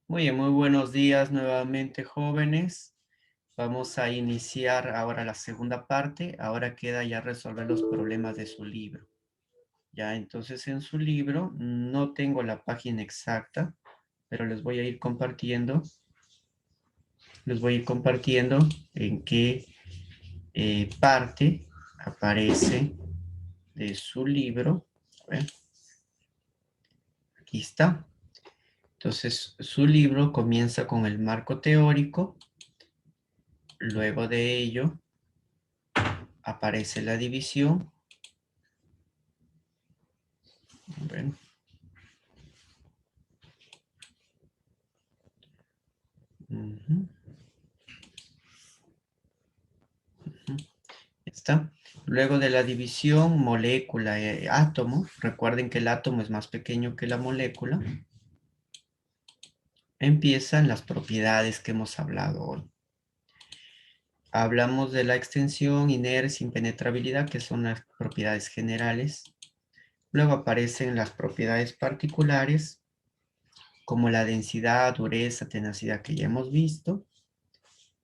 Muy bien, muy buenos días nuevamente, jóvenes. Vamos a iniciar ahora la segunda parte. Ahora queda ya resolver los problemas de su libro. Ya, entonces en su libro no tengo la página exacta, pero les voy a ir compartiendo. Les voy a ir compartiendo en qué parte aparece de su libro. A ver, aquí está. Entonces, su libro comienza con el marco teórico. Luego de ello aparece la división. Bueno, ujú, ujú, está. Luego de la división, molécula, átomo. Recuerden que el átomo es más pequeño que la molécula. Empiezan las propiedades que hemos hablado hoy. Hablamos de la extensión, inercia, impenetrabilidad, que son las propiedades generales. Luego aparecen las propiedades particulares, como la densidad, dureza, tenacidad que ya hemos visto.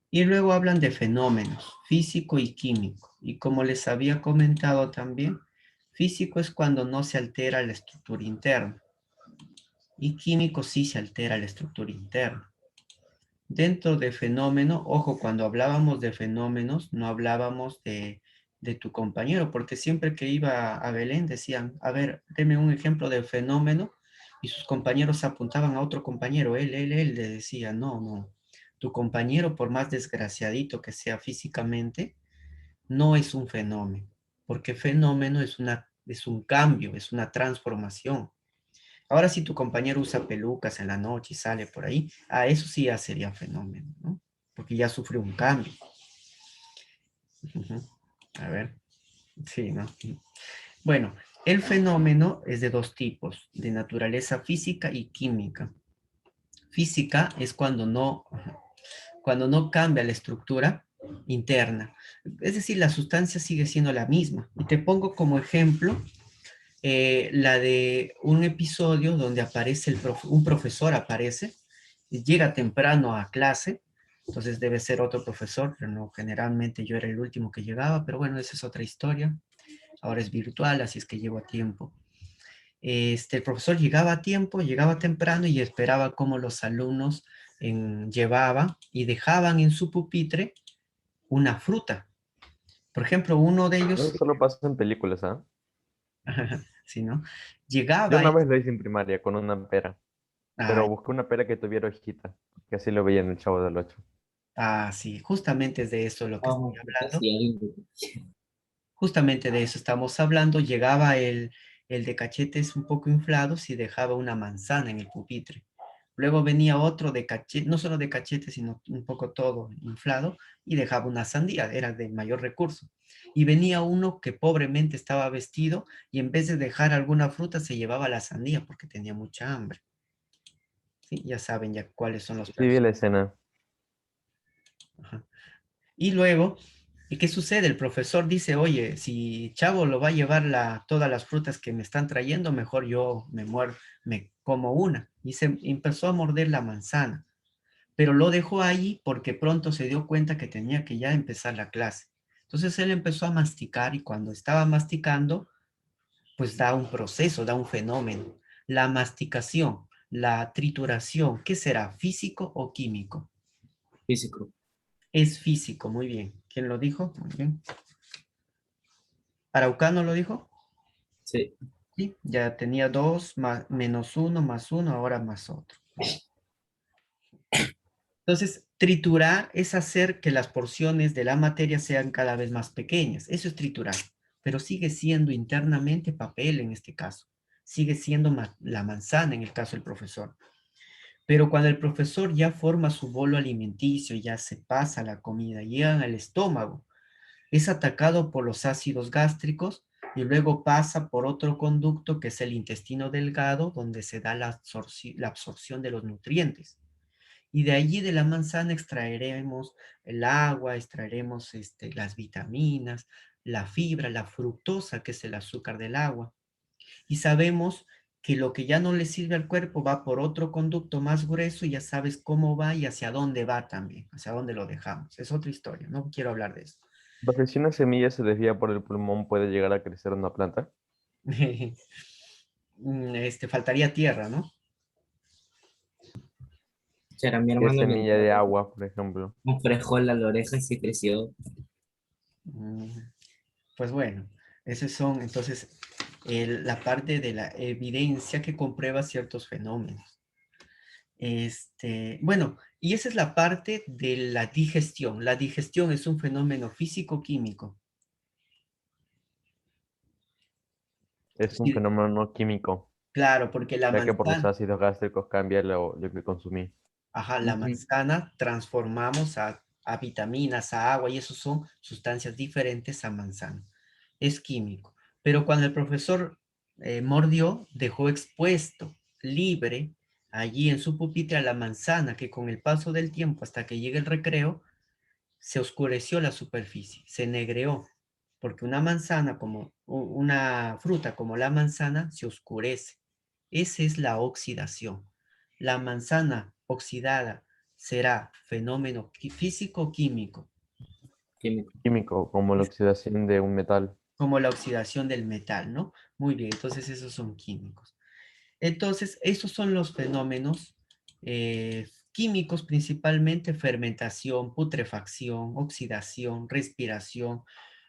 Y luego hablan de fenómenos, físico y químico. Y como les había comentado también, físico es cuando no se altera la estructura interna. Y químico sí se altera la estructura interna. Dentro de fenómeno, ojo, cuando hablábamos de fenómenos, no hablábamos de tu compañero, porque siempre que iba a Belén decían, a ver, deme un ejemplo de fenómeno, y sus compañeros apuntaban a otro compañero, él, le decía, no, no, tu compañero, por más desgraciadito que sea físicamente, no es un fenómeno, porque fenómeno es un cambio, es una transformación. Ahora, si tu compañero usa pelucas en la noche y sale por ahí, eso sí ya sería fenómeno, ¿no? Porque ya sufrió un cambio. Ujú. A ver, sí, ¿no? Bueno, el fenómeno es de dos tipos, de naturaleza física y química. Física es cuando no cambia la estructura interna. Es decir, la sustancia sigue siendo la misma. Y te pongo como ejemplo la de un episodio donde aparece un profesor aparece, llega temprano a clase, entonces debe ser otro profesor, pero no, generalmente yo era el último que llegaba, pero bueno, esa es otra historia. Ahora es virtual, así es que llego a tiempo. El profesor llegaba a tiempo, llegaba temprano y esperaba cómo los alumnos llevaban y dejaban en su pupitre una fruta. Por ejemplo, uno de Eso ellos, solo pasa en películas, ¿ah? ¿sí, no? Yo Llegaba, una vez lo hice en primaria con una pera, ah, pero busqué una pera que tuviera hojita, que así lo veía en el Chavo del Ocho. sí, justamente es de eso lo que estoy Vamos, hablando. casi. Justamente de eso estamos hablando. Llegaba el de cachetes un poco inflados y dejaba una manzana en el pupitre. Luego venía otro de cachete, no solo de cachete, sino un poco todo inflado, y dejaba una sandía, era de mayor recurso. Y venía uno que pobremente estaba vestido y en vez de dejar alguna fruta se llevaba la sandía porque tenía mucha hambre. ¿Sí? Ya saben ya cuáles son los Sí, vi personajes. la escena. Y luego, ¿y qué sucede? El profesor dice, oye, si Chavo lo va a llevar todas las frutas que me están trayendo, mejor yo me muero, me como una. Y se empezó a morder la manzana, pero lo dejó ahí porque pronto se dio cuenta que tenía que ya empezar la clase. Entonces él empezó a masticar y cuando estaba masticando, pues da un proceso, da un fenómeno. La masticación, la trituración, ¿qué será? ¿Físico o químico? Físico. Es físico, muy bien. ¿Quién lo dijo? Muy bien. ¿Araucano lo dijo? Sí. Sí, ya tenía dos, menos uno, más uno, ahora más otro. Entonces, triturar es hacer que las porciones de la materia sean cada vez más pequeñas. Eso es triturar, pero sigue siendo internamente papel en este caso. Sigue siendo la manzana en el caso del profesor. Pero cuando el profesor ya forma su bolo alimenticio, ya se pasa la comida, llegan al estómago, es atacado por los ácidos gástricos y luego pasa por otro conducto que es el intestino delgado, donde se da la absorción de los nutrientes. Y de allí de la manzana extraeremos el agua, extraeremos las vitaminas, la fibra, la fructosa, que es el azúcar del agua. Y sabemos que lo que ya no le sirve al cuerpo va por otro conducto más grueso y ya sabes cómo va y hacia dónde va también, hacia dónde lo dejamos. Es otra historia, no quiero hablar de eso. Porque si una semilla se desvía por el pulmón, puede llegar a crecer una planta. Faltaría tierra, ¿no? Será mi ¿Qué hermano le semilla entró de agua, por ejemplo? un frijol a la oreja y se creció. Mm, Pues bueno, esos son entonces la parte de la evidencia que comprueba ciertos fenómenos. Bueno, y esa es la parte de la digestión. La digestión es un fenómeno físico-químico. Es un Sí, fenómeno no químico, claro, porque la ya que por los manzana, ácidos gástricos cambia lo que consumí. ajá, la Ujú. manzana transformamos a vitaminas, a agua, y eso son sustancias diferentes a manzana. Es químico. Pero cuando el profesor mordió, dejó expuesto, libre, allí en su pupitre a la manzana, que con el paso del tiempo, hasta que llegue el recreo, se oscureció la superficie, se negreó, porque una manzana como una fruta como la manzana se oscurece. Esa es la oxidación. La manzana oxidada será fenómeno físico-químico, Químico. Químico, como la oxidación de un metal. como la oxidación del metal, ¿no? Muy bien, entonces esos son químicos. Entonces, esos son los fenómenos químicos, principalmente fermentación, putrefacción, oxidación, respiración,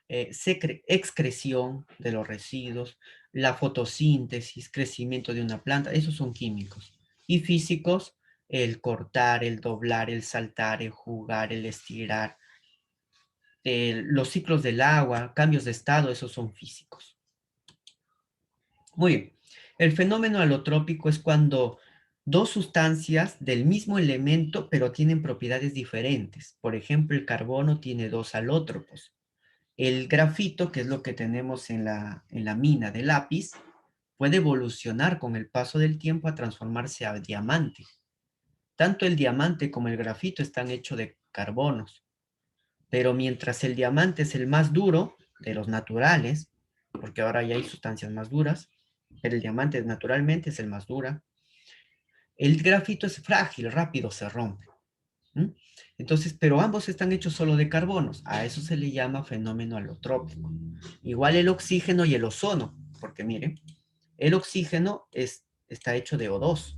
excreción de los residuos, la fotosíntesis, crecimiento de una planta, esos son químicos. Y físicos, el cortar, el doblar, el saltar, el jugar, el estirar, los ciclos del agua, cambios de estado, esos son físicos. Muy bien. El fenómeno alotrópico es cuando dos sustancias del mismo elemento, pero tienen propiedades diferentes. Por ejemplo, el carbono tiene dos alótropos. El grafito, que es lo que tenemos en la mina de lápiz, puede evolucionar con el paso del tiempo a transformarse a diamante. Tanto el diamante como el grafito están hechos de carbonos, pero mientras el diamante es el más duro de los naturales, porque ahora ya hay sustancias más duras, pero el diamante naturalmente es el más dura, el grafito es frágil, rápido se rompe. ¿Mm? Entonces, pero ambos están hechos solo de carbonos. A eso se le llama fenómeno alotrópico. Igual el oxígeno y el ozono, porque miren, el oxígeno está hecho de O2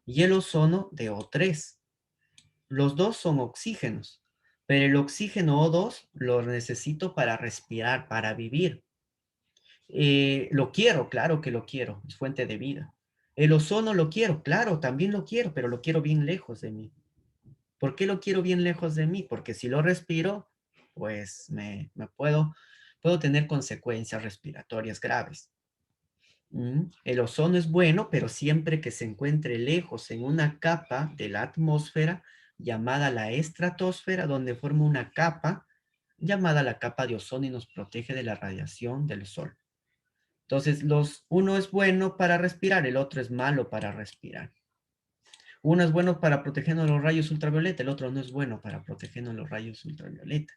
y el ozono de O3. Los dos son oxígenos, pero el oxígeno O2 lo necesito para respirar, para vivir. Lo quiero, claro que lo quiero, es fuente de vida. El ozono lo quiero, claro, también lo quiero, pero lo quiero bien lejos de mí. ¿Por qué lo quiero bien lejos de mí? Porque si lo respiro, pues me puedo tener consecuencias respiratorias graves. El ozono es bueno, pero siempre que se encuentre lejos en una capa de la atmósfera llamada la estratosfera, donde forma una capa llamada la capa de ozono y nos protege de la radiación del sol. Entonces, uno es bueno para respirar, el otro es malo para respirar. Uno es bueno para protegernos de los rayos ultravioleta, el otro no es bueno para protegernos de los rayos ultravioleta.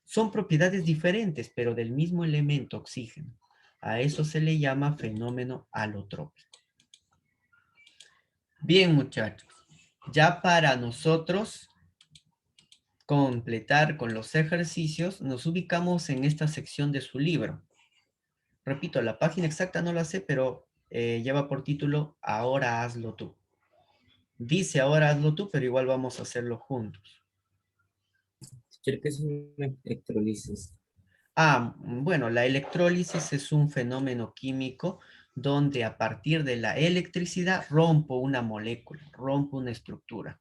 Son propiedades diferentes, pero del mismo elemento oxígeno. A eso se le llama fenómeno alotrópico. Bien, muchachos. Ya para nosotros completar con los ejercicios, nos ubicamos en esta sección de su libro. Repito, la página exacta no la sé, pero lleva por título Ahora hazlo tú. Dice ahora hazlo tú, pero igual vamos a hacerlo juntos. Creo que es una electrolisis. Bueno, la electrólisis es un fenómeno químico donde a partir de la electricidad rompo una molécula, rompo una estructura.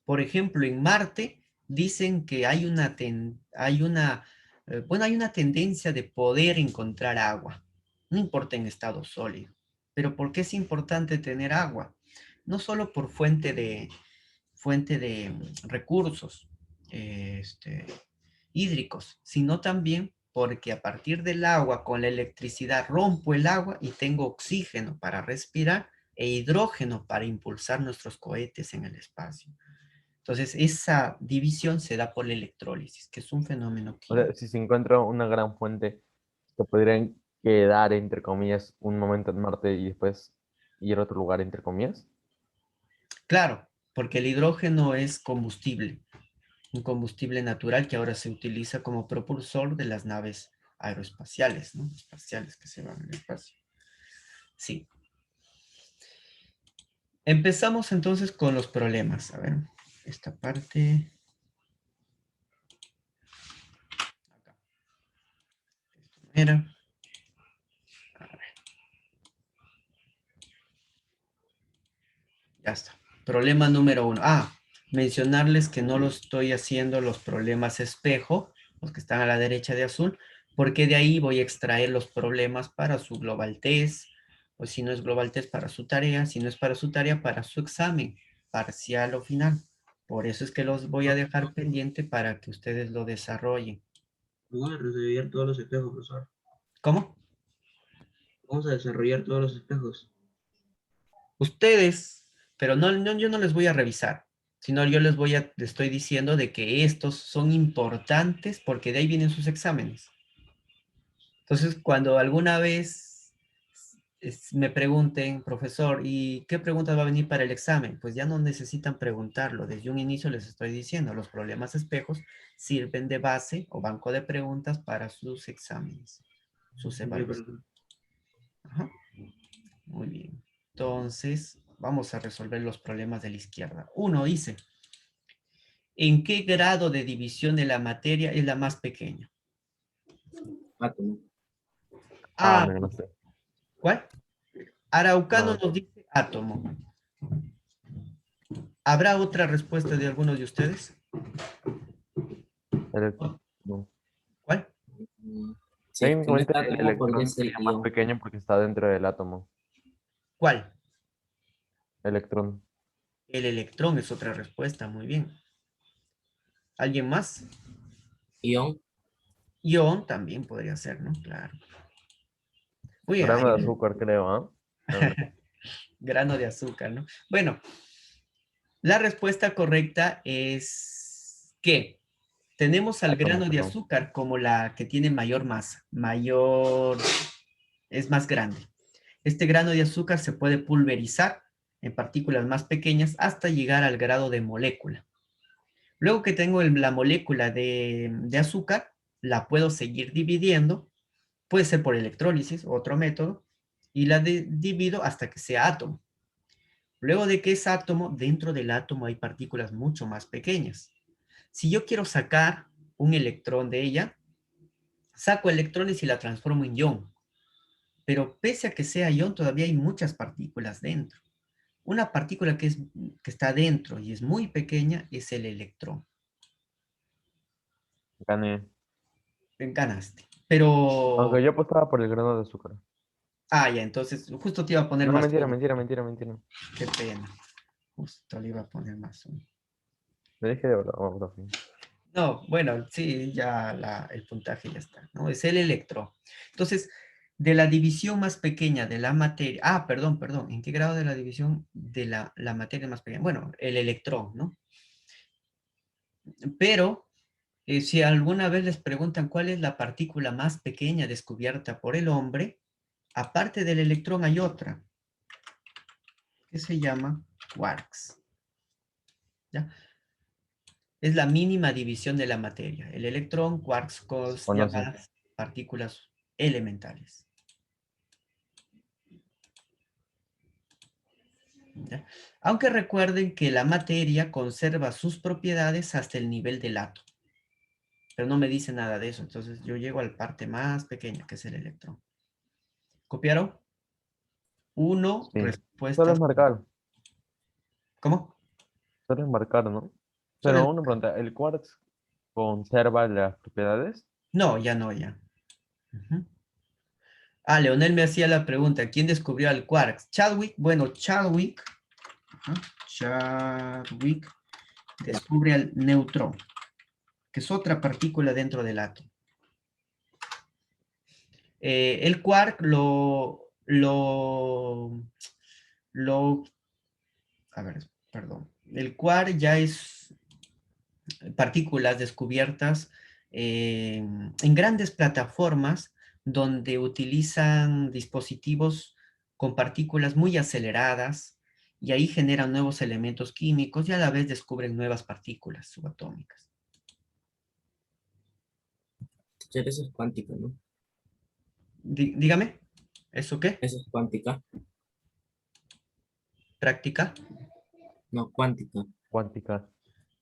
Por ejemplo, en Marte dicen que hay una tendencia de poder encontrar agua, no importa en estado sólido. Pero ¿por qué es importante tener agua? No solo por fuente de recursos hídricos, sino también porque a partir del agua, con la electricidad, rompo el agua y tengo oxígeno para respirar e hidrógeno para impulsar nuestros cohetes en el espacio. Entonces, esa división se da por la electrólisis, que es un fenómeno O sea, químico. si se encuentra una gran fuente que podría quedar, entre comillas, un momento en Marte y después ir a otro lugar, entre comillas? Claro, porque el hidrógeno es combustible, un combustible natural que ahora se utiliza como propulsor de las naves aeroespaciales, ¿no? Espaciales que se van al espacio. Sí. Empezamos entonces con los problemas. A ver, esta parte. Acá. Mira. A ver, ya está. Problema número 1. Mencionarles que no lo estoy haciendo los problemas espejo, los que están a la derecha de azul, porque de ahí voy a extraer los problemas para su global test, o si no es global test para su tarea, si no es para su tarea, para su examen, parcial o final. Por eso es que los voy a dejar pendiente para que ustedes lo desarrollen. Vamos a desarrollar todos los espejos, profesor. ¿Cómo? Vamos a desarrollar todos los espejos. Ustedes, pero yo no les voy a revisar, sino yo les estoy diciendo de que estos son importantes porque de ahí vienen sus exámenes. Entonces, cuando alguna vez me pregunten, profesor, ¿y qué preguntas va a venir para el examen? Pues ya no necesitan preguntarlo. Desde un inicio les estoy diciendo, los problemas espejos sirven de base o banco de preguntas para sus exámenes, sus Ya, evaluaciones. profesor. Ajá. Muy bien. Entonces, vamos a resolver los problemas de la izquierda. Uno dice, ¿en qué grado de división de la materia es la más pequeña? Átomo. Ah, Mira, no sé. ¿cuál? Araucano No, nos dice átomo. ¿Habrá otra respuesta de algunos de ustedes? no. ¿Cuál? Si es que no es Técnicamente el átomo, podría electrón ser sería más ion. pequeño porque está dentro del átomo. ¿Cuál? Electrón. El electrón es otra respuesta, muy bien. ¿Alguien más? Ion. Ion también podría ser, ¿no? Claro. Muy bien, Grano de azúcar, creo, ¿ah? A ver. grano de azúcar, ¿no? Bueno, la respuesta correcta es que tenemos al Átomo, grano de perdón. azúcar como la que tiene mayor masa, es más grande. Este grano de azúcar se puede pulverizar en partículas más pequeñas hasta llegar al grado de molécula. Luego que tengo la molécula de azúcar, la puedo seguir dividiendo, puede ser por electrólisis, otro método, y la divido hasta que sea átomo. Luego de que es átomo, dentro del átomo hay partículas mucho más pequeñas. Si yo quiero sacar un electrón de ella, saco electrones y la transformo en ion. Pero pese a que sea ion, todavía hay muchas partículas dentro. Una partícula que está dentro y es muy pequeña es el electrón. Gané. Ganaste. Pero, Aunque yo apostaba por el grano de azúcar. ya, entonces justo te iba a poner No, más mentira, uno. mentira, mentira, mentira. Qué pena. Justo le iba a poner más uno. Le dije de verdad, profe. No, bueno, sí, ya el puntaje ya está, ¿no? Es el electrón. Entonces, de la división más pequeña de la materia, perdón, ¿en qué grado de la división de la materia más pequeña? Bueno, el electrón, ¿no? Pero, si alguna vez les preguntan cuál es la partícula más pequeña descubierta por el hombre, aparte del electrón hay otra, que se llama quarks, ¿ya? Es la mínima división de la materia. El electrón, quarks, Conoce. llamadas partículas elementales. ¿Ya? Aunque recuerden que la materia conserva sus propiedades hasta el nivel del átomo. Pero no me dice nada de eso. Entonces yo llego a la parte más pequeña, que es el electrón. ¿Copiaron? Uno, Sí. Solo respuestas. es marcar. ¿Cómo? Solo es marcar, ¿no? Solo Pero una pregunta, ¿el quartz conserva las propiedades? No, ya no, ya. Ujú. Leonel me hacía la pregunta, ¿quién descubrió el quark? Chadwick, bueno, Chadwick descubre el neutrón, que es otra partícula dentro del átomo. El quark a ver, perdón. El quark ya es partículas descubiertas en grandes plataformas donde utilizan dispositivos con partículas muy aceleradas y ahí generan nuevos elementos químicos y a la vez descubren nuevas partículas subatómicas. Teacher, eso es cuántica, ¿no? Dígame, ¿eso qué? Eso es cuántica. ¿Práctica? No, cuántica. Cuántica.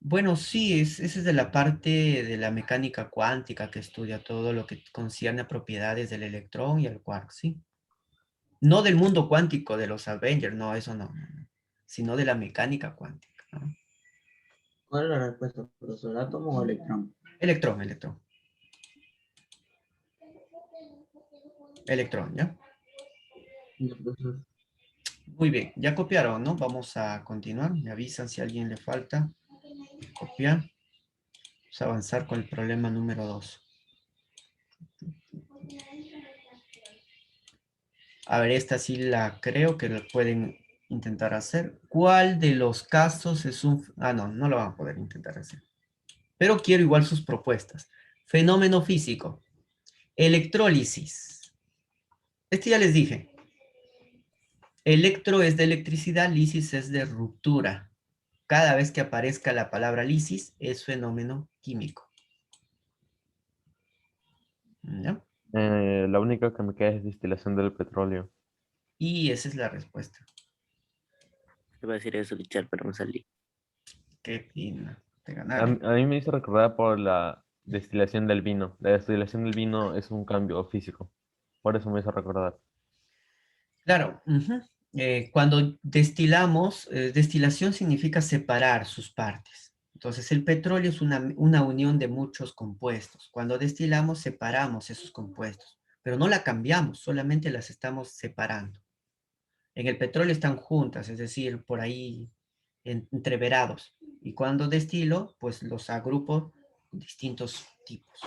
Bueno, sí, esa es de la parte de la mecánica cuántica que estudia todo lo que concierne a propiedades del electrón y el quark, sí. No del mundo cuántico de los Avengers, no, eso no, sino de la mecánica cuántica, ¿no? ¿Cuál es la respuesta, profesor? ¿Átomo o electrón? Electrón, electrón, electrón, ¿ya? No, profesor. Muy bien, ya copiaron, ¿no? Vamos a continuar, me avisan si a alguien le falta copiar. Vamos a avanzar con el problema número 2. A ver, esta sí la creo que lo pueden intentar hacer. ¿Cuál de los casos es un... Ah, no, no lo van a poder intentar hacer. Pero quiero igual sus propuestas. Fenómeno físico. Electrólisis. Este ya les dije. Electro es de electricidad, lisis es de ruptura. Cada vez que aparezca la palabra lisis es fenómeno químico. ¿Ya? La única que me queda es destilación del petróleo. Y esa es la respuesta. Iba a decir eso, Richard, pero me salí. Qué pena. Te A ganaron. a mí me hizo recordar por la destilación del vino. La destilación del vino es un cambio físico. Por eso me hizo recordar. Claro. Cuando destilamos, destilación significa separar sus partes. Entonces, el petróleo es una unión de muchos compuestos. Cuando destilamos, separamos esos compuestos, pero no la cambiamos, solamente las estamos separando. En el petróleo están juntas, es decir, por ahí entreverados. Y cuando destilo, pues los agrupo en distintos tipos.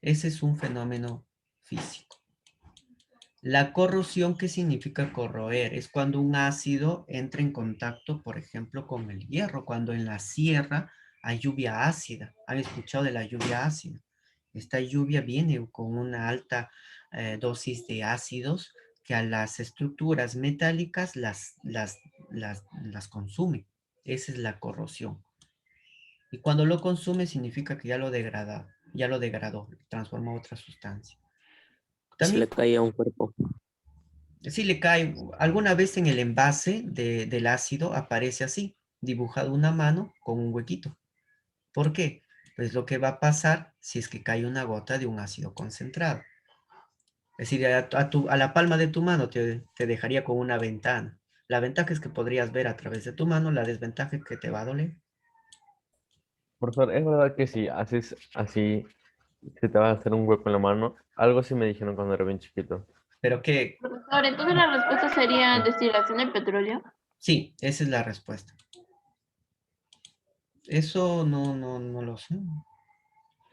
Ese es un fenómeno físico. La corrosión, ¿qué significa corroer? Es cuando un ácido entra en contacto, por ejemplo, con el hierro, cuando en la sierra hay lluvia ácida. ¿Han escuchado de la lluvia ácida? Esta lluvia viene con una alta dosis de ácidos que a las estructuras metálicas las consume. Esa es la corrosión. Y cuando lo consume significa que ya lo degradó, transformó a otra sustancia. Se También le caía un cuerpo. si le cae, alguna vez en el envase del ácido aparece así, dibujado una mano con un huequito. ¿Por qué? Pues lo que va a pasar si es que cae una gota de un ácido concentrado. Es decir, a la palma de tu mano te dejaría con una ventana. La ventaja es que podrías ver a través de tu mano, la desventaja es que te va a doler. Profesor, ¿es verdad que si haces así, se te va a hacer un hueco en la mano? Algo sí me dijeron cuando era bien chiquito. Pero que, Profesor, entonces la respuesta sería destilación de petróleo. sí, esa es la respuesta. Eso no lo sé.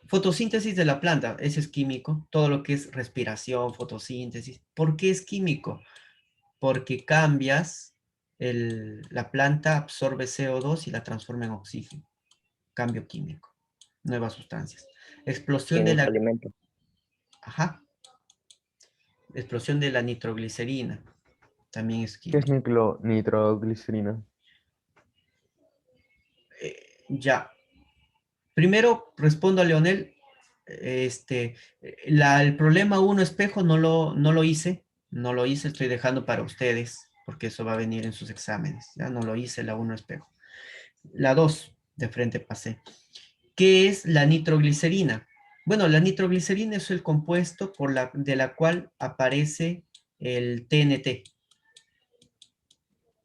Fotosíntesis de la planta, ese es químico. Todo lo que es respiración, fotosíntesis. ¿Por qué es químico? Porque cambias, la planta absorbe CO2 y la transforma en oxígeno. Cambio químico. Nuevas sustancias. Explosión de Químico la... alimento. Ajá. Explosión de la nitroglicerina. También es ¿Qué es químico. nitroglicerina? Ya. Primero respondo a Leonel. El problema uno espejo no lo hice. No lo hice, estoy dejando para ustedes, porque eso va a venir en sus exámenes. Ya no lo hice la uno espejo. La 2 de frente pasé. ¿Qué es la nitroglicerina? Bueno, la nitroglicerina es el compuesto de la cual aparece el TNT.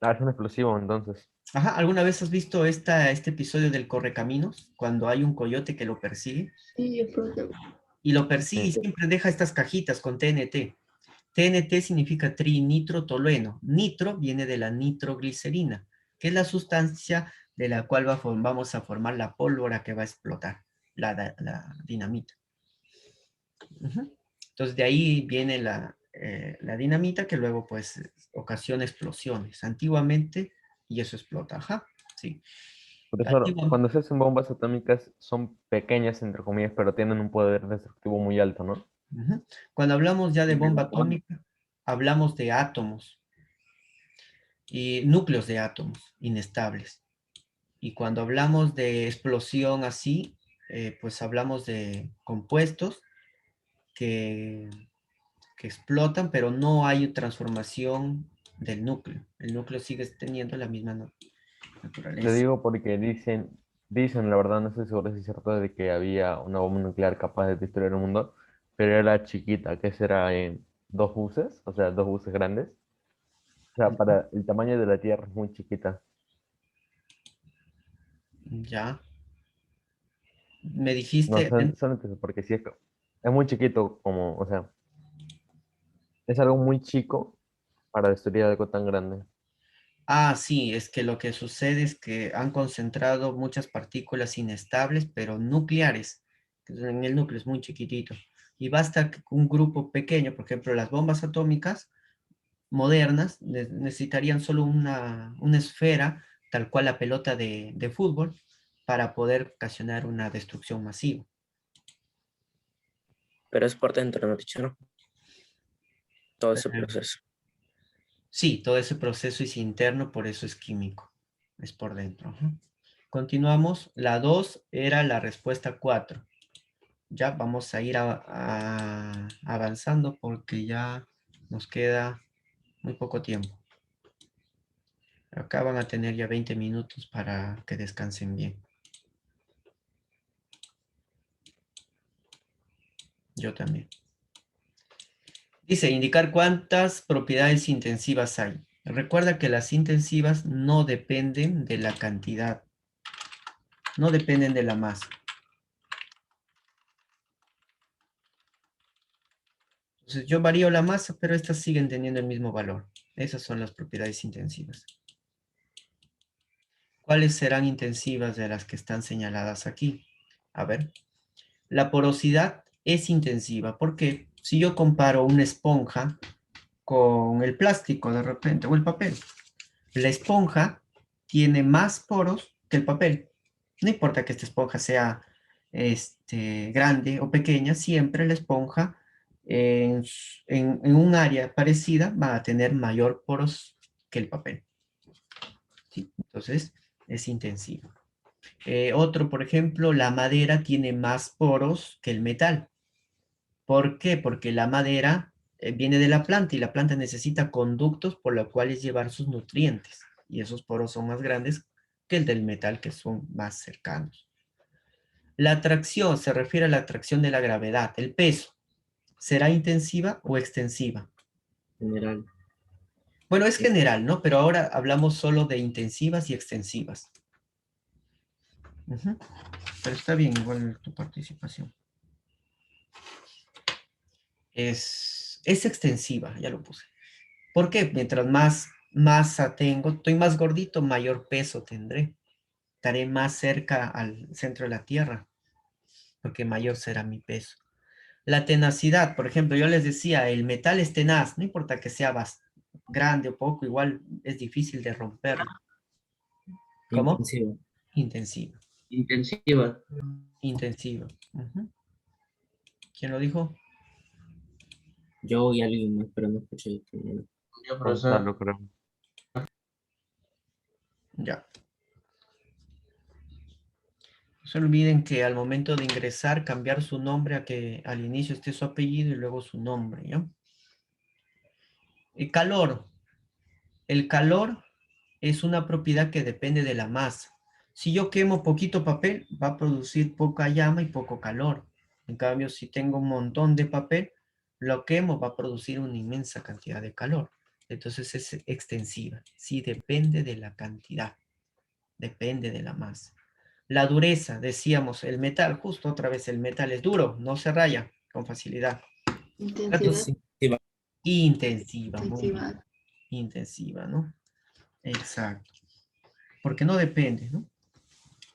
Ah, es un explosivo, entonces. Ajá, ¿alguna vez has visto este episodio del Correcaminos? Cuando hay un coyote que lo persigue Sí, profe. y lo persigue y Sí. siempre deja estas cajitas con TNT. TNT significa trinitrotolueno. Nitro viene de la nitroglicerina, que es la sustancia de la cual vamos a formar la pólvora que va a explotar, la dinamita. Entonces de ahí viene la dinamita que luego pues ocasiona explosiones. Antiguamente, y eso explota, ajá, sí. Profesor, Antiguamente, cuando se hacen bombas atómicas son pequeñas, entre comillas, pero tienen un poder destructivo muy alto, ¿no? Ujú. Cuando hablamos ya de bomba atómica, hablamos de átomos y núcleos de átomos inestables. Y cuando hablamos de explosión así, pues hablamos de compuestos que, que explotan, pero no hay transformación del núcleo. El núcleo sigue teniendo la misma Te naturaleza. digo porque dicen, la verdad, no estoy seguro si es cierto, de que había una bomba nuclear capaz de destruir el mundo, pero era chiquita, que será en 2 buses, o sea, 2 buses grandes. O sea, para el tamaño de la Tierra es muy chiquita. Ya. Me No, dijiste, solamente eso, porque sí es muy chiquito como, o sea, es algo muy chico para destruir algo tan grande. sí, es que lo que sucede es que han concentrado muchas partículas inestables, pero nucleares, que en el núcleo es muy chiquitito. Y basta que un grupo pequeño, por ejemplo, las bombas atómicas modernas necesitarían solo una esfera, tal cual la pelota de fútbol, para poder ocasionar una destrucción masiva. Pero es por dentro, ¿no, teacher? Todo ese Eh, proceso. Sí, todo ese proceso es interno, por eso es químico, es por dentro. Ajá. Continuamos. La 2 era la respuesta 4. Ya vamos a ir avanzando porque ya nos queda muy poco tiempo. Acá van a tener ya 20 minutos para que descansen bien. Yo también. Dice, indicar cuántas propiedades intensivas hay. Recuerda que las intensivas no dependen de la cantidad, no dependen de la masa. Entonces yo varío la masa, pero estas siguen teniendo el mismo valor. Esas son las propiedades intensivas. ¿Cuáles serán intensivas de las que están señaladas aquí? A ver, la porosidad es intensiva. ¿Por qué? Si yo comparo una esponja con el plástico de repente, o el papel, la esponja tiene más poros que el papel. No importa que esta esponja sea grande o pequeña, siempre la esponja en un área parecida va a tener mayor poros que el papel. ¿Sí? Entonces, es intensivo. Otro, por ejemplo, la madera tiene más poros que el metal. ¿Por qué? Porque la madera viene de la planta y la planta necesita conductos por los cuales llevar sus nutrientes. Y esos poros son más grandes que el del metal, que son más cercanos. La atracción se refiere a la atracción de la gravedad, el peso. ¿Será intensiva o extensiva? General. Bueno, es general, ¿no? Pero ahora hablamos solo de intensivas y extensivas. Ujú. Pero está bien igual tu participación. Es extensiva, ya lo puse. ¿Por qué? Mientras más masa tengo, estoy más gordito, mayor peso tendré. Estaré más cerca al centro de la Tierra, porque mayor será mi peso. La tenacidad, por ejemplo, yo les decía, el metal es tenaz, no importa que sea grande o poco, igual es difícil de romperlo. ¿Cómo? Intensivo. Intensiva. Intensiva. Intensiva. Ujú. ¿Quién lo dijo? Yo y alguien más, pero no escuché. Yo, profesor. Gonzalo, creo. Ya. No se olviden que al momento de ingresar, cambiar su nombre a que al inicio esté su apellido y luego su nombre, ¿ya? El calor. El calor es una propiedad que depende de la masa. Si yo quemo poquito papel, va a producir poca llama y poco calor. En cambio, si tengo un montón de papel, lo quemo, va a producir una inmensa cantidad de calor. Entonces es extensiva. Sí, depende de la cantidad, depende de la masa. La dureza, decíamos, el metal, justo otra vez, el metal es duro, no se raya con facilidad. Intensidad. Intensiva. Intensiva, muy bien. Intensidad. Intensiva, ¿no? Exacto. Porque no depende, ¿no?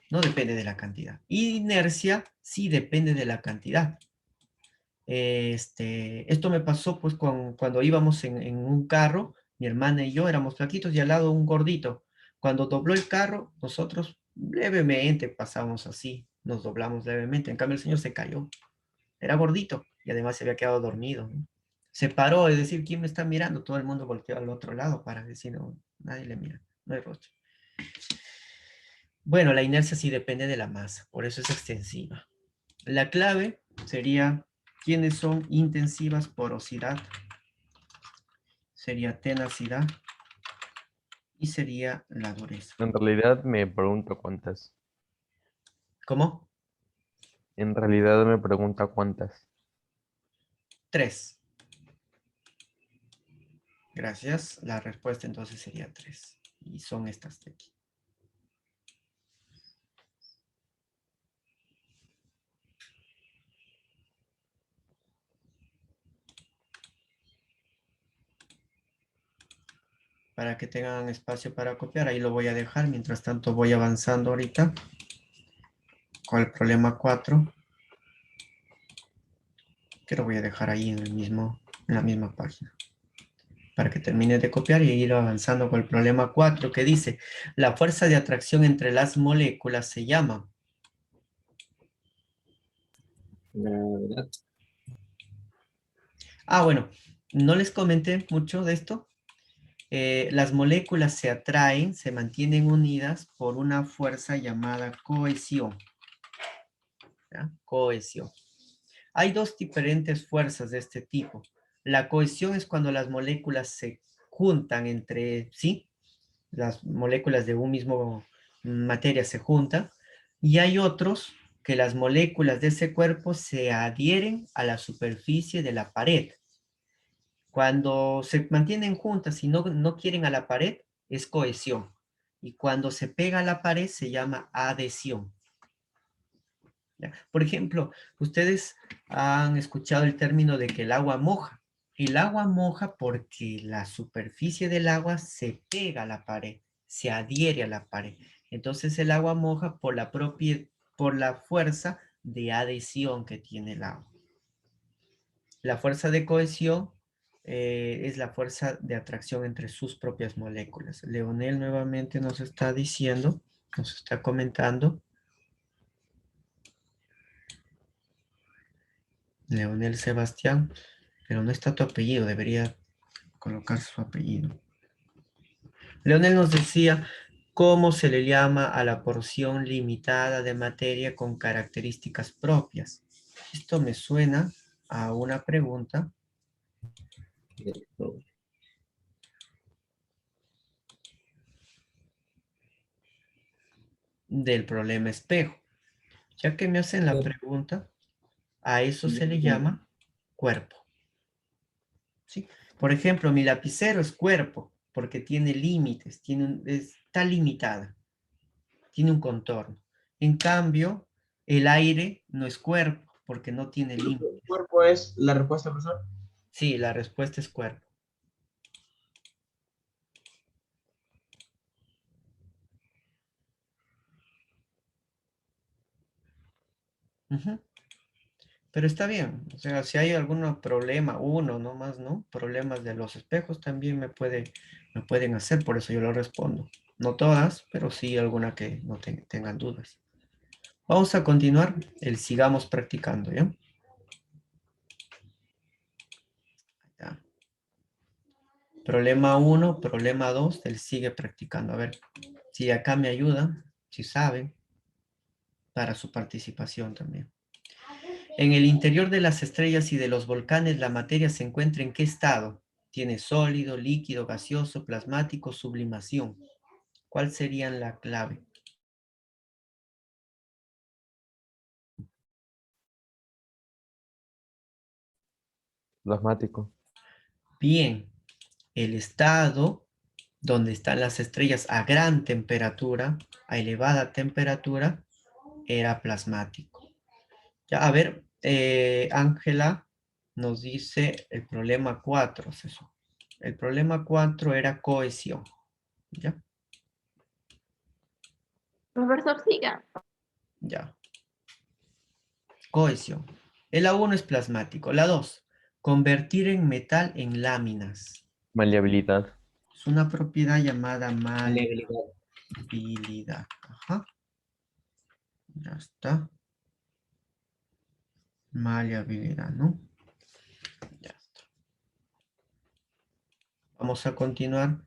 No depende de la cantidad. Inercia sí depende de la cantidad. Esto me pasó pues cuando íbamos en un carro, mi hermana y yo éramos flaquitos y al lado un gordito. Cuando dobló el carro, nosotros levemente pasamos así, nos doblamos levemente. En cambio el señor se cayó. Era gordito y además se había quedado dormido, ¿no? Se paró, es decir, ¿quién me está mirando? Todo el mundo volteó al otro lado para decir, no, nadie le mira, no hay rostro. Bueno, la inercia sí depende de la masa, por eso es extensiva. La clave sería, ¿quiénes son intensivas? Porosidad, sería tenacidad y sería la dureza. En realidad me pregunto cuántas. ¿Cómo? En realidad me pregunta cuántas. 3. Gracias. La respuesta entonces sería 3. Y son estas de aquí. Para que tengan espacio para copiar, ahí lo voy a dejar. Mientras tanto voy avanzando ahorita con el problema 4. Que lo voy a dejar ahí en la misma página. Para que termine de copiar y ir avanzando con el problema 4 que dice, la fuerza de atracción entre las moléculas se llama. Gravedad. Ah, bueno, no les comenté mucho de esto. Las moléculas se atraen, se mantienen unidas por una fuerza llamada cohesión. ¿Ya? Cohesión. Hay dos diferentes fuerzas de este tipo. La cohesión es cuando las moléculas se juntan entre sí, las moléculas de un mismo materia se juntan, y hay otros que las moléculas de ese cuerpo se adhieren a la superficie de la pared. Cuando se mantienen juntas y no quieren a la pared, es cohesión. Y cuando se pega a la pared se llama adhesión. ¿Ya? Por ejemplo, ustedes han escuchado el término de que el agua moja. El agua moja porque la superficie del agua se pega a la pared, se adhiere a la pared. Entonces el agua moja por la fuerza de adhesión que tiene el agua. La fuerza de cohesión es la fuerza de atracción entre sus propias moléculas. Leonel nuevamente nos está diciendo, nos está comentando. Leonel Sebastián, pero no está tu apellido, debería colocar su apellido. Leonel nos decía cómo se le llama a la porción limitada de materia con características propias. Esto me suena a una pregunta del problema espejo. Ya que me hacen la pregunta, a eso se le llama cuerpo. ¿Sí? Por ejemplo, mi lapicero es cuerpo porque tiene límites, está limitada, tiene un contorno. En cambio, el aire no es cuerpo porque no tiene límites. ¿El cuerpo es la respuesta, profesor? Sí, la respuesta es cuerpo. Ujú. Pero está bien, o sea, si hay algún problema, uno nomás, ¿no? Problemas de los espejos también me pueden hacer, por eso yo lo respondo. No todas, pero sí alguna que no tengan dudas. Vamos a continuar, sigamos practicando, ¿ya? Ya. Problema 1, problema 2, él sigue practicando. A ver, si acá me ayuda, si saben, para su participación también. En el interior de las estrellas y de los volcanes, la materia se encuentra ¿en qué estado? Tiene sólido, líquido, gaseoso, plasmático, sublimación. ¿Cuál sería la clave? Plasmático. Bien, el estado donde están las estrellas a gran temperatura, a elevada temperatura, era plasmático. Ya, a ver, Ángela nos dice el problema 4, es eso. El problema 4 era cohesión. ¿Ya? Profesor, siga. Ya. Cohesión. La 1 es plasmático. La 2, convertir en metal en láminas. Maleabilidad. Es una propiedad llamada Maleabilidad. maleabilidad. Ajá. Ya está. Maleabilidad, ¿no? Vamos a continuar.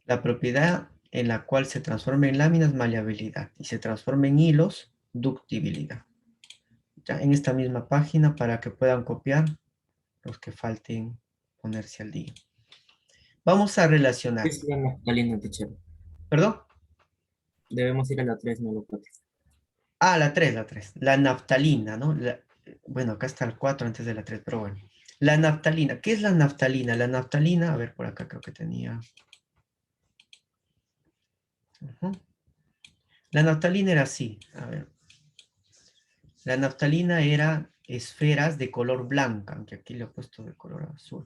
La propiedad en la cual se transforma en láminas, maleabilidad, y se transforma en hilos, ductibilidad. Ya en esta misma página para que puedan copiar los que falten ponerse al día. Vamos a relacionar. Es la naftalina, teacher. ¿Perdón? Debemos ir a la 3, no a la 4. Ah, la 3, la 3. La naftalina, ¿no? Bueno, acá está el 4 antes de la 3, pero bueno. La naftalina. ¿Qué es la naftalina? La naftalina, a ver, por acá creo que tenía. Ujú. La naftalina era así. A ver. La naftalina era esferas de color blanca, aunque aquí le he puesto de color azul.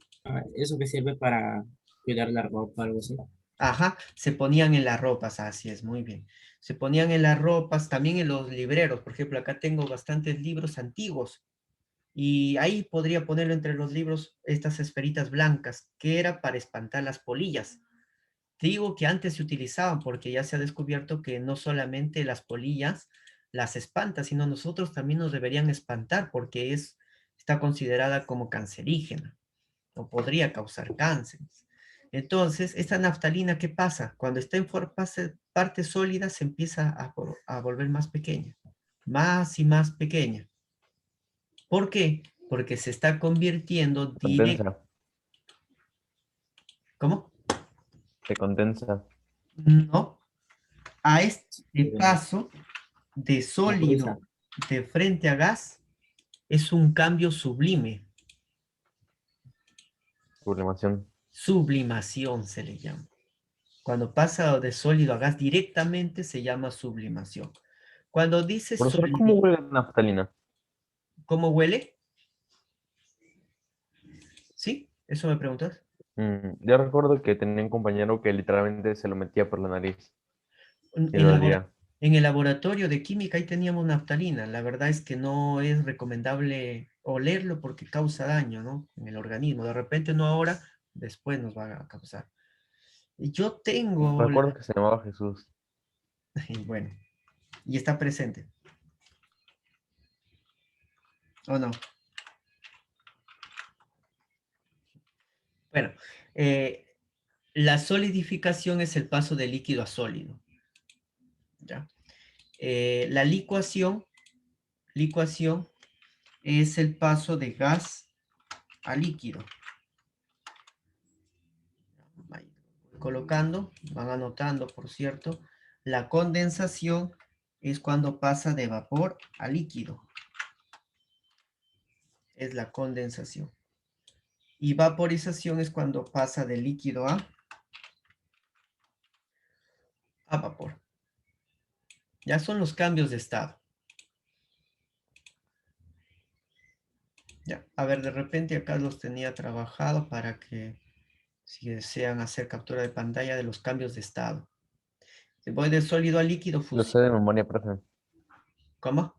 Eso que sirve para cuidar la ropa, algo así. Ajá, se ponían en las ropas, así es, muy bien. Se ponían en las ropas, también en los libreros. Por ejemplo, acá tengo bastantes libros antiguos. Y ahí podría ponerlo entre los libros estas esferitas blancas, que era para espantar las polillas. Te digo que antes se utilizaban porque ya se ha descubierto que no solamente las polillas las espanta, sino nosotros también nos deberían espantar porque está considerada como cancerígena o podría causar cáncer. Entonces, esta naftalina, ¿qué pasa? Cuando está en parte sólida se empieza a volver más pequeña, más y más pequeña. ¿Por qué? Porque se está convirtiendo directo. Condensa, ¿Cómo? se condensa. No. A este Pero paso de vaporiza. sólido de frente a gas es un cambio sublime. Sublimación. Sublimación se le llama. Cuando pasa de sólido a gas directamente se llama sublimación. Cuando dice Profesor, ¿cómo huele la naftalina? ¿cómo huele? ¿Sí? ¿Eso me preguntas? Yo recuerdo que tenía un compañero que literalmente se lo metía por la nariz En, y en lo labora- olía. en el laboratorio de química ahí teníamos naftalina. La verdad es que no es recomendable olerlo porque causa daño, ¿no? En el organismo. De repente no ahora, después nos va a causar. Yo tengo, Recuerdo que se llamaba Jesús. y bueno, y está presente, ¿o no? Bueno, eh, la solidificación es el paso de líquido a sólido, ¿ya? La licuación es el paso de gas a líquido. Ahí voy colocando, van anotando, por cierto. La condensación es cuando pasa de vapor a líquido. Es la condensación. Y vaporización es cuando pasa de líquido a vapor. Ya son los cambios de estado. Ya, a ver, de repente acá los tenía trabajado para que si desean hacer captura de pantalla de los cambios de estado. Si voy de sólido a líquido, Lo fusión. sé de memoria, profe. ¿Cómo?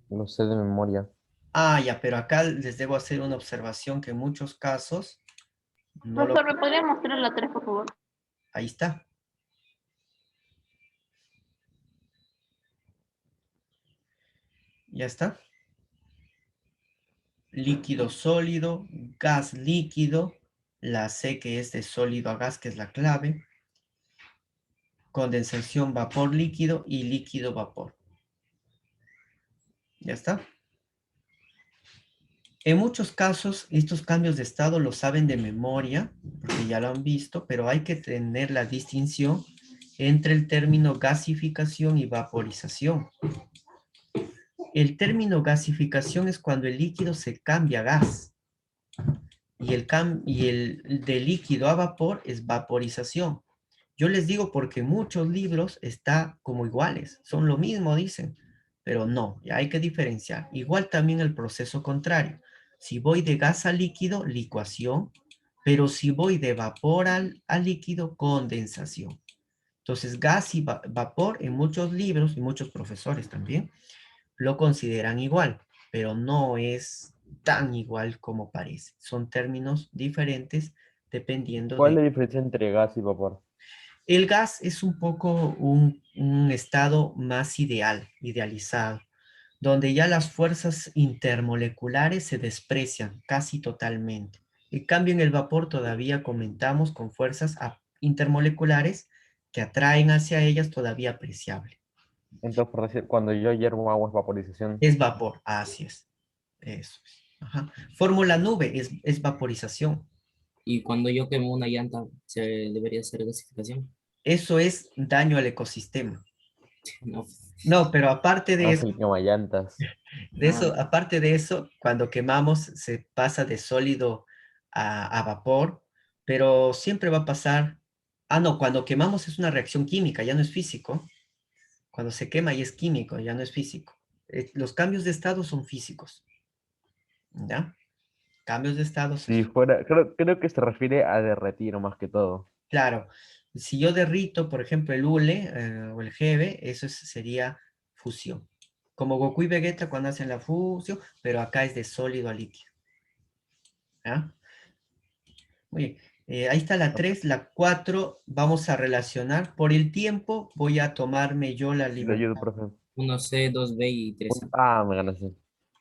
Lo sé de memoria. Ah, ya, pero acá les debo hacer una observación que en muchos casos no lo... Profesor, ¿me podría mostrar la 3, por favor? Ahí está. Ya está. Líquido sólido, gas líquido, la C que es de sólido a gas, que es la clave, condensación vapor líquido y líquido vapor. Ya está. En muchos casos, estos cambios de estado los saben de memoria, porque ya lo han visto, pero hay que tener la distinción entre el término gasificación y vaporización. El término gasificación es cuando el líquido se cambia a gas. Y el de líquido a vapor es vaporización. Yo les digo porque muchos libros están como iguales, son lo mismo, dicen, pero no, ya hay que diferenciar. Igual también el proceso contrario. Si voy de gas a líquido, licuación, pero si voy de vapor a líquido, condensación. Entonces, gas y vapor en muchos libros y muchos profesores también lo consideran igual, pero no es tan igual como parece. Son términos diferentes dependiendo ¿Cuál es de... la diferencia entre gas y vapor? El gas es un poco un estado más idealizado, donde ya las fuerzas intermoleculares se desprecian casi totalmente. En cambio, en el vapor todavía comentamos con fuerzas intermoleculares que atraen hacia ellas todavía apreciable. Entonces, por decir, cuando yo hiervo agua es vaporización. Es vapor, así es. Eso es. Ajá. Fórmula nube es vaporización. Y cuando yo quemo una llanta, ¿se debería hacer gasificación? Eso es daño al ecosistema. No. No, pero aparte de No eso, sé el quemallantas. aparte de eso, cuando quemamos se pasa de sólido a vapor, pero siempre va a pasar. Ah, no, cuando quemamos es una reacción química, ya no es físico. Cuando se quema ya es químico, ya no es físico. Los cambios de estado son físicos. ¿Ya? Cambios de estado son Si fuera, creo que se refiere a derretir más que todo. claro. Si yo derrito, por ejemplo, el hule o el Hebe, eso sería fusión. Como Goku y Vegeta cuando hacen la fusión, pero acá es de sólido a líquido. ¿Ya? Muy bien. Ahí está la 3, la 4. Vamos a relacionar. Por el tiempo voy a tomarme yo la Lo ayudo, libertad. profe. 1C, 2B y 3A. Ah, me ganaste.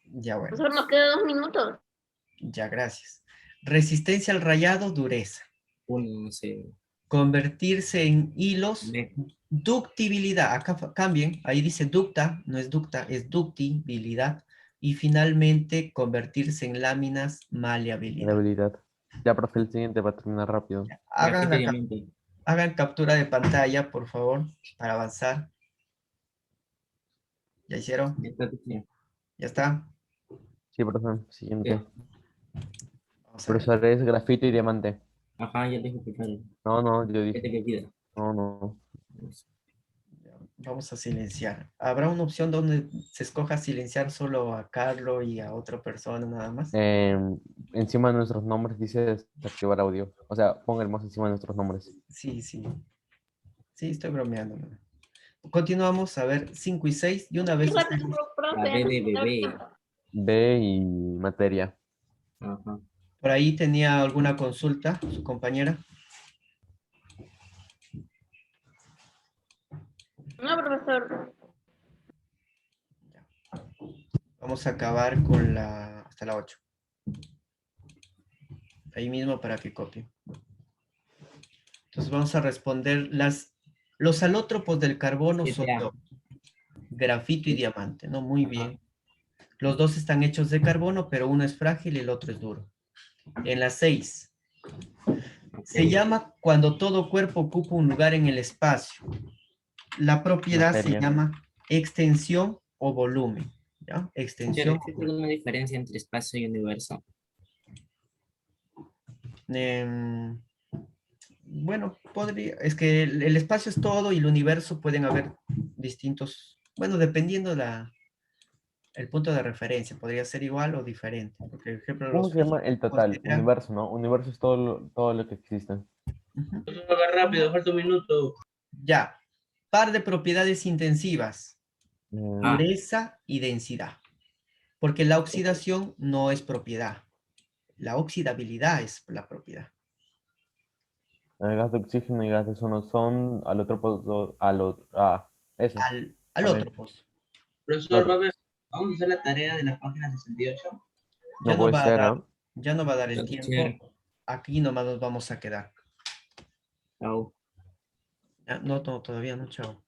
Ya bueno, Solo nos queda 2 minutos. ya gracias. Resistencia al rayado, dureza. 1C, Convertirse en hilos, B. ductibilidad. Acá cambien, ahí dice ducta, no es ducta, es ductibilidad. Y finalmente, convertirse en láminas, La maleabilidad. habilidad. Ya, profe, el siguiente para terminar rápido. Hagan, Grafito y diamante. hagan captura de pantalla, por favor, para avanzar. ¿Ya hicieron? Ya está, ya. ¿Ya está? Sí, profe, siguiente. Ya. Vamos a ver. Profesor, es grafito y diamante. Ajá, ya tengo que claro. No, no, yo ¿Qué te dije. pida? No, no. Vamos a silenciar. ¿Habrá una opción donde se escoja silenciar solo a Carlos y a otra persona nada más? Encima de nuestros nombres dice desactivar audio. O sea, ponga el mouse encima de nuestros nombres. Sí, sí. Sí, estoy bromeando. ¿No? Continuamos a ver 5 y 6 y una vez Fíjate, estemos- La profe. B de bebé. B y materia. Ajá. por ahí tenía alguna consulta su compañera. No, profesor. Vamos a acabar con hasta la 8. Ahí mismo para que copie. Entonces vamos a responder los alótropos del carbono son 7A. dos, grafito y diamante, ¿no? Muy Ajá. bien. Los dos están hechos de carbono, pero uno es frágil y el otro es duro. En la 6, se llama cuando todo cuerpo ocupa un lugar en el espacio. La propiedad se Materia. llama extensión o volumen. ¿Ya? Teacher, Extensión. ¿existe alguna diferencia entre espacio y universo? Em, bueno, es que el espacio es todo y el universo pueden haber distintos, bueno, dependiendo el punto de referencia, podría ser igual o diferente. Porque, por ejemplo, ¿Cómo los se llama el físicos total? consideran. Universo, ¿no? Universo es todo lo que existe. Ujú. Haga rápido, falta un minuto. Ya, par de propiedades intensivas, Ah. dureza y densidad. Porque la oxidación no es propiedad. La oxidabilidad es la propiedad. El gas de oxígeno y gas de ozono son eso. Al A otro, ver, pues. Profesor, Otro. vamos a hacer la tarea de la página 68. Ya no no puede va a ser, dar, ¿ah? ya no va a dar el Ya, tiempo. teacher. Aquí nomás nos vamos a quedar. Chao. Ya, no, todavía no, chao.